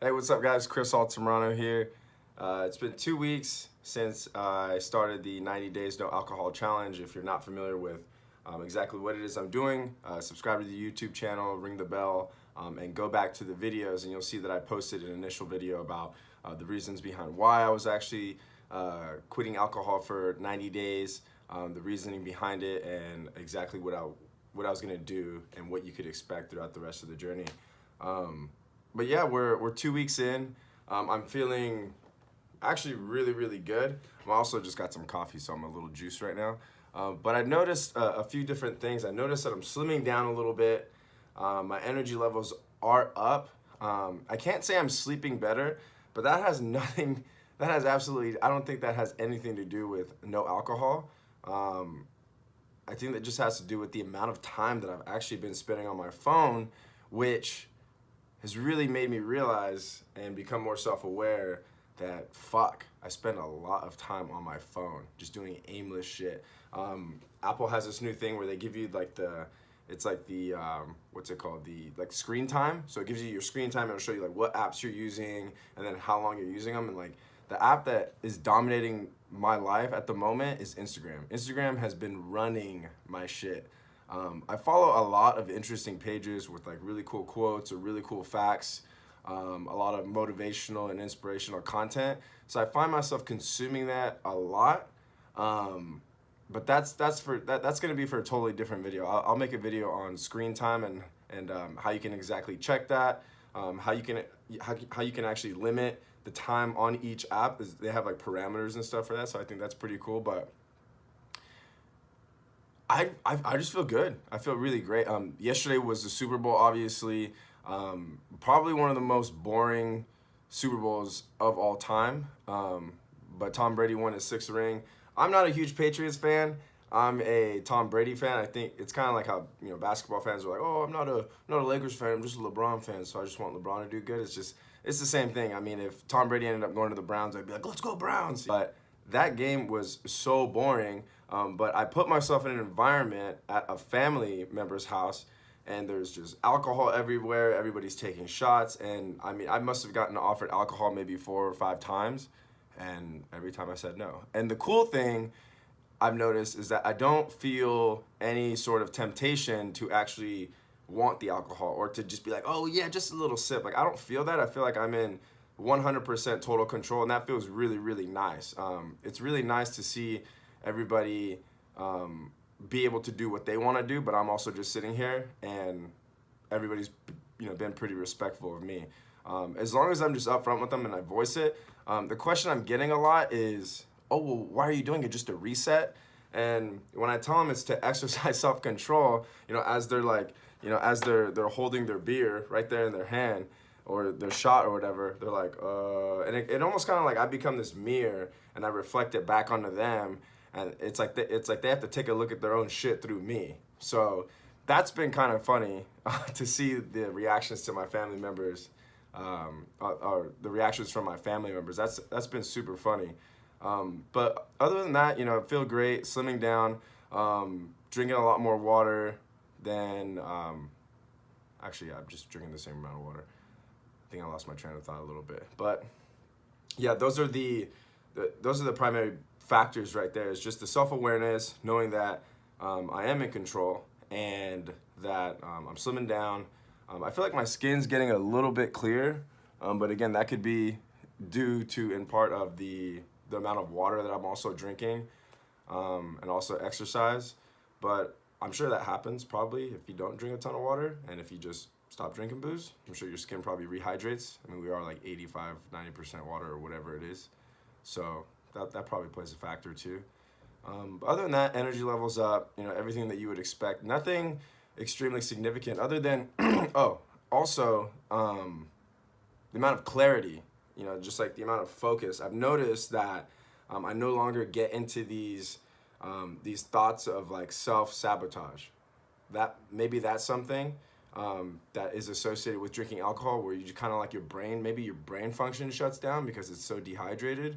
Hey, what's up, guys? Chris Altamirano here. It's been 2 weeks since I started the 90 Days No Alcohol Challenge. If you're not familiar with exactly what it is I'm doing, subscribe to the YouTube channel, ring the bell, and go back to the videos, and you'll see that I posted an initial video about the reasons behind why I was actually quitting alcohol for 90 days, the reasoning behind it, and exactly what I was going to do and what you could expect throughout the rest of the journey. But yeah, we're 2 weeks in. I'm feeling actually really good. I also just got some coffee, so I'm a little juiced right now. But I noticed a few different things. I noticed that I'm slimming down a little bit. My energy levels are up. I can't say I'm sleeping better, but that has nothing. That has absolutely. I don't think that has anything to do with no alcohol. I think that just has to do with the amount of time that I've actually been spending on my phone, which has really made me realize and become more self-aware that fuck, I spend a lot of time on my phone just doing aimless shit. Apple has this new thing where they give you like it's like the what's it called, the like screen time. So it gives you your screen time and it'll show you like what apps you're using and then how long you're using them. And like the app that is dominating my life at the moment is Instagram. Instagram has been running my shit. I follow a lot of interesting pages with like really cool quotes or really cool facts, a lot of motivational and inspirational content. So I find myself consuming that a lot. But that's gonna be for a totally different video. I'll make a video on screen time and how you can exactly check that, how you can actually limit the time on each app. They have like parameters and stuff for that. So I think that's pretty cool. But I just feel good. I feel really great. Yesterday was the Super Bowl, obviously. Probably one of the most boring Super Bowls of all time. But Tom Brady won his sixth ring. I'm not a huge Patriots fan. I'm a Tom Brady fan. I think it's kind of like how basketball fans are like, oh, I'm not a Lakers fan. I'm just a LeBron fan. So I just want LeBron to do good. It's the same thing. I mean, if Tom Brady ended up going to the Browns, I'd be like, let's go Browns. But that game was so boring. But I put myself in an environment at a family member's house, and there's just alcohol everywhere. Everybody's taking shots, and I mean, I must have gotten offered alcohol maybe 4 or 5 times, and every time I said no. And the cool thing I've noticed is that I don't feel any sort of temptation to actually want the alcohol or to just be like, oh yeah, just a little sip. Like I don't feel that. I feel like I'm in 100% total control, and that feels really nice. It's really nice to see everybody be able to do what they want to do, but I'm also just sitting here and everybody's been pretty respectful of me. As long as I'm just upfront with them and I voice it. The question I'm getting a lot is, oh well, why are you doing it, just to reset? And when I tell them it's to exercise self-control, as they're like, as they're holding their beer right there in their hand or their shot or whatever, they're like, and it almost kind of like I become this mirror and I reflect it back onto them. And it's like they have to take a look at their own shit through me. So that's been kind of funny to see the reactions to my family members, or the reactions from my family members. That's been super funny. But other than that, I feel great, slimming down, drinking a lot more water than, actually, yeah, I'm just drinking the same amount of water. I think I lost my train of thought a little bit. But yeah, those are the primary factors right there. Is just the self-awareness, knowing that I am in control and that I'm slimming down. I feel like my skin's getting a little bit clearer, but again, that could be due to, in part, of the amount of water that I'm also drinking, and also exercise. But I'm sure that happens probably if you don't drink a ton of water and if you just stop drinking booze. I'm sure your skin probably rehydrates. I mean, we are like 85-90% water or whatever it is. So that probably plays a factor too. But other than that, energy levels up, everything that you would expect. Nothing extremely significant other than, oh, also the amount of clarity, just like the amount of focus. I've noticed that I no longer get into these thoughts of like self-sabotage. Maybe that's something that is associated with drinking alcohol, where you kind of like maybe your brain function shuts down because it's so dehydrated.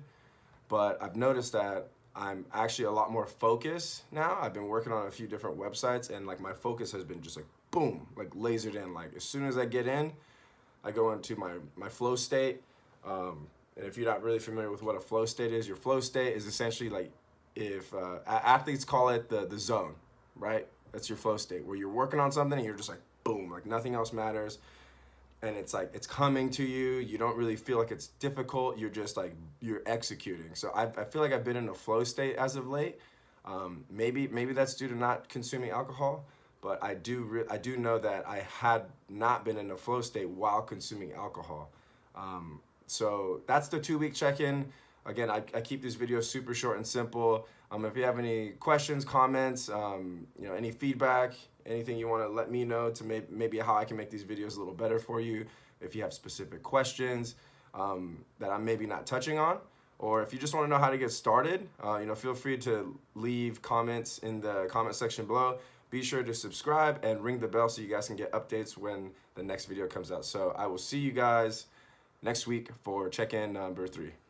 But I've noticed that I'm actually a lot more focused now. I've been working on a few different websites, and like my focus has been just like boom, like lasered in. Like as soon as I get in, I go into my flow state. And if you're not really familiar with what a flow state is, your flow state is essentially like if athletes call it the zone, right? That's your flow state where you're working on something and you're just like boom, like nothing else matters, and it's like it's coming to you. You don't really feel like it's difficult. You're just like you're executing. So I feel like I've been in a flow state as of late. Maybe that's due to not consuming alcohol, but I do know that I had not been in a flow state while consuming alcohol. So that's the 2-week check-in. Again, I keep these videos super short and simple. If you have any questions, comments, any feedback, anything you want to let me know to maybe how I can make these videos a little better for you. If you have specific questions that I'm maybe not touching on, or if you just want to know how to get started, feel free to leave comments in the comment section below. Be sure to subscribe and ring the bell so you guys can get updates when the next video comes out. So I will see you guys next week for check-in number 3.